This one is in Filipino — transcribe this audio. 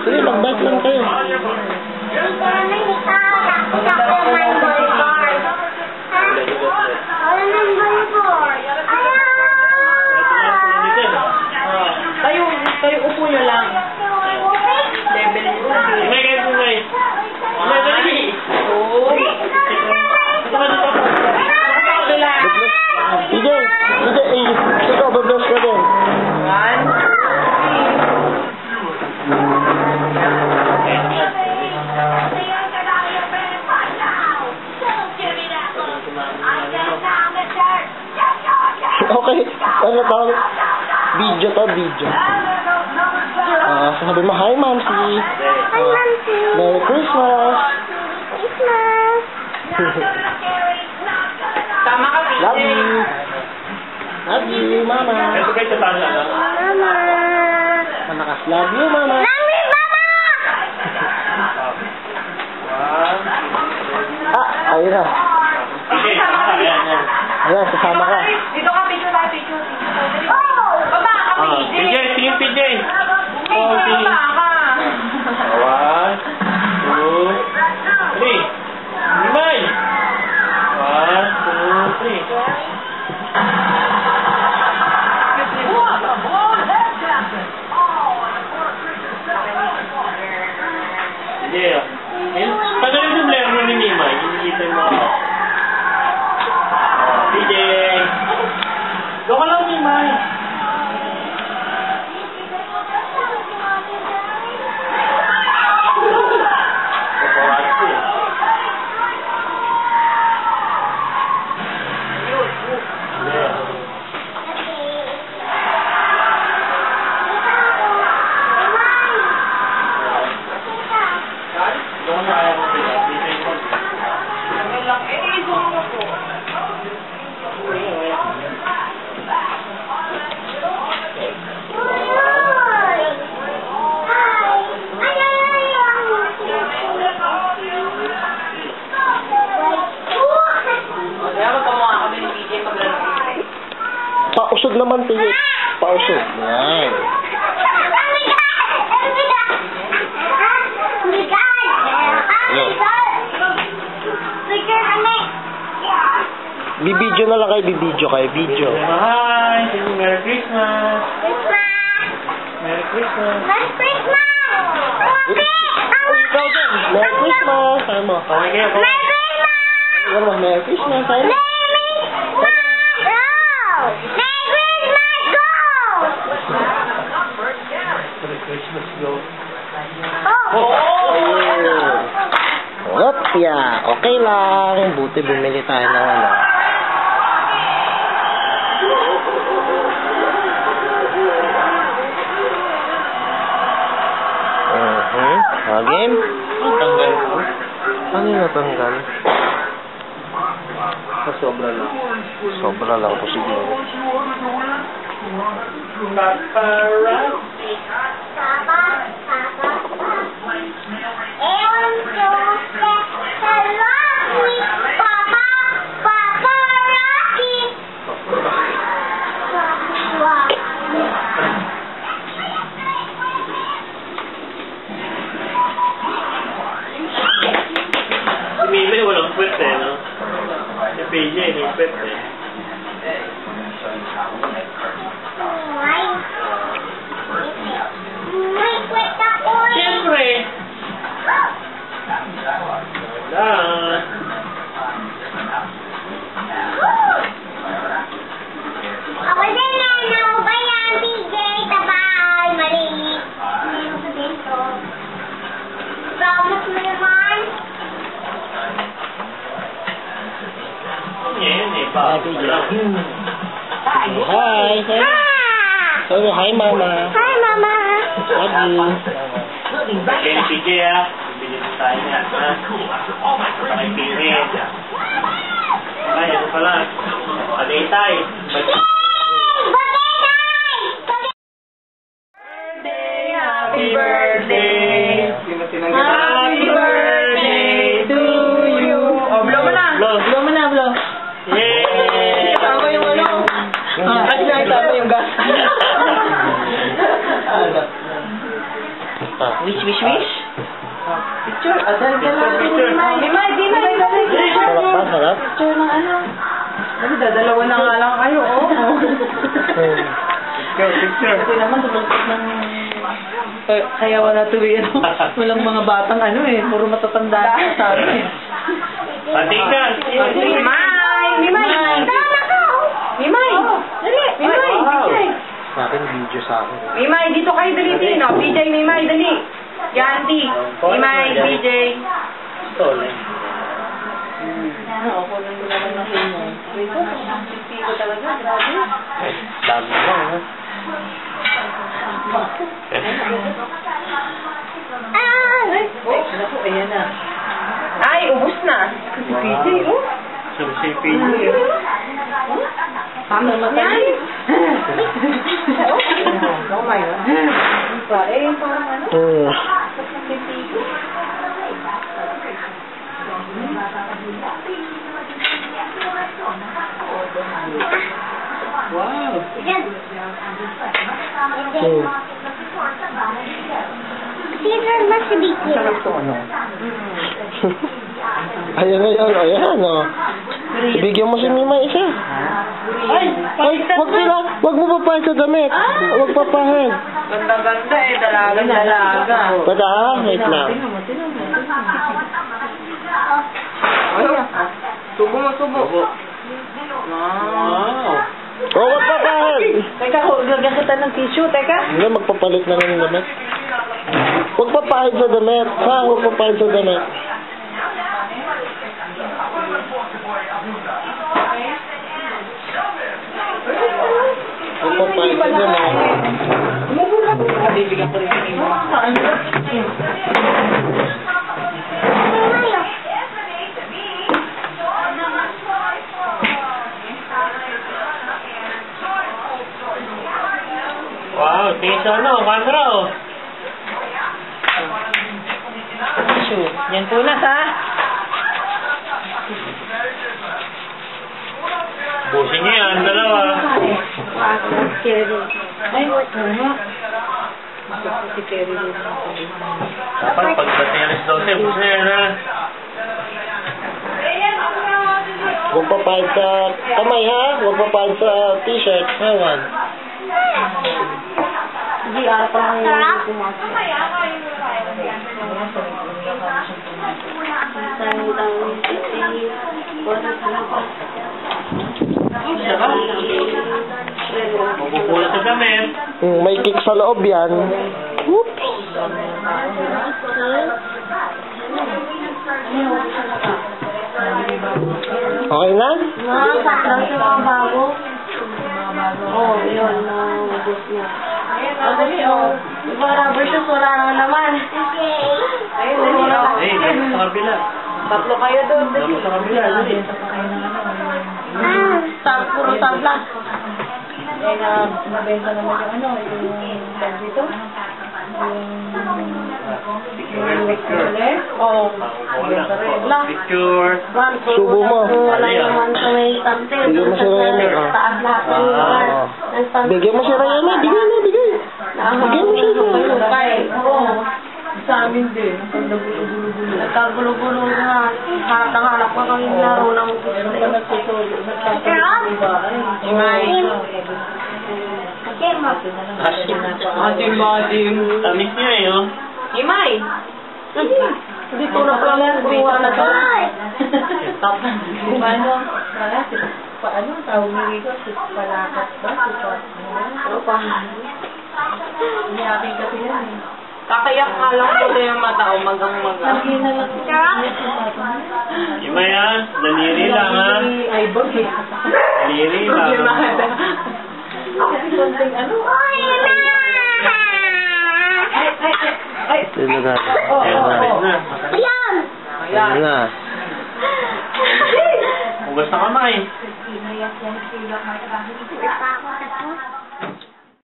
Sige, mag-bike lang kayo. Kayo upo nyo lang. Level nyo sa dito. May kayo po guys. DJ, ikaw, babless ka din. Okay, ano tawag? Video to, video. Sabi mo, hi, Mamsi. Hi, Mamsi. Merry Christmas. Tama ka, PJ. Love you. Love you, Mama. Ito kayo sa tanda na. Mama. Manakas, love you, Mama. Mami, Mama! Ayun na. Okay, ayan. Ayan, sasama ka. Dito ka, picture tayo, picture. Baba ka, PJ. PJ, tingin PJ. Baba ka. 1, 2, 3. Limay. 1, 2, 3. Yeah. Pagaling yung blare mo ni Nimay. Hinihintay mo ako. PJ. Doon ka lang, Nimay. Pausog naman, tingin. Pausog. Yan. Bibidyo na lang kayo, bibidyo kayo, video. Hi! Merry Christmas! Merry Christmas! Ikaw din. Merry Christmas. Sabi mo. Okay kayo po. Ano mo, Merry Christmas. Sabi mo. Merry Christmas, go. Opya. Okay lang. Buti bumili tayo ng ano. Again? Tanggal po. Ano yung natanggal? Sobra lang. Sobra lang po siguro. Paparazzi. Mimi walang kwet eh, no? Yung PJ, may kwet eh. Siyempre! Ako din na, ako ba yan, PJ? Tabay, maliit. Ano sa dito? Promise mo naman? Yan eh, pa. Hi. Sorry, hi, Mama. Hi, Mama. Love you. Okay, PJ ah. Bibili mo tayo niya, ha? Pakipingin. Ay, ano pala? Pagaytay. Happy birthday! Happy birthday to you. Oh, blow mo na. Blow. Blow mo na, blow. Yay! Tama yung ano. At na, tama yung gas. Wish, wish, wish. Picture. Dali ka lang. Picture. Mimay, dali. Sarap ba? Sarap? Picture ng ano. Ano, dadalawa na nga lang kayo, oh. Picture. Kasi naman, tulungkot ng... Kaya wala tuloy, ano. Walang mga batang, ano eh. Puro matatanda na sa akin. Patinggan. Mimay! Mimay! Mimay! Dali! Mimay! Wow. Pijay! Sa akin, video sa akin. Mimay, dito kayo dali, Tino. Pijay, Mimay, dali. Yanti. Mimay, Pijay. Sole. Ano, ako lang naman ng film mo. Rito, pipi ko talaga. Grabe. Dami lang, ha? Ay, naku, ayan na. Ay, ubus na. Si PJ, oh. Si PJ. Paano matay? Oh my God. Parang ano? Wow. Peter must be cute. Sarap to, ano? Ayan, oh. Ibigyan mo si Mima isa. Ay, wag mo papahid sa damit. Wag papahid. Ganda-ganda eh, dalaga. Bata, wait lang. Subo mo, subo. Wow. Oh, wag papahid. Teka, gagagitan ng tissue, teka. Hindi, magpapalit na ng damit. Wag papahid sa damit. Ha, wag papahid sa damit. Wag papahid sa damit. Bibigyan ko rin yung imo. Wow, tingin sa ano, camera oh. Tissue. Yan po na, ha? Busin niyo yan, dalawa. Ay, ano? Si Terry din. Dapat pagdating alas 12, busin niyo yan ha. Huwag papahid sa kamay, ha? Huwag papahid sa t-shirt. Ewan. Hindi, parang Sarap? Mabubulat sa damit. May kick sa loob yan. Oops. Okay na? Sakto sa mga bago. Oo, yun. Ubus niya. Yung mga rubber shoes, wala nang laman. Ayun, dali. Sa kabila. Tatlo kayo doon, dali. Sa kabila, dali. Puro tabla. Eh, nabenta naman yung ano, yung tag dito. Picture. Oo. Picture. Subo mo. Wala naman sa may tante. Bigyan mo si Remy, oh. Taas lahat ng lugar. Bigyan mo si Remy. Bigyan mo, bigyan. Bigyan mo siya. Oo. Sa amin din. Nagkagulo-gulo. Nagkagulo-gulo na. Hanap ka kang laro ng gusto. Imay. Adim-adim. Tamis niya eh oh. Imay. Hindi ko na pala yan. Buwa na to. Paano? Tawag niyo rito? Palakat ba? Ano pa? Hindi akin kasi yan eh. Kakayak nga lang po yung mata o magang-magang. Ima yan. Daliri lang ha. Ay, bagay. Daliri lang. Something ano? Ay! Sino na? Oo, oo, oo. Ayan na. Yan! Ayan. Ayan na.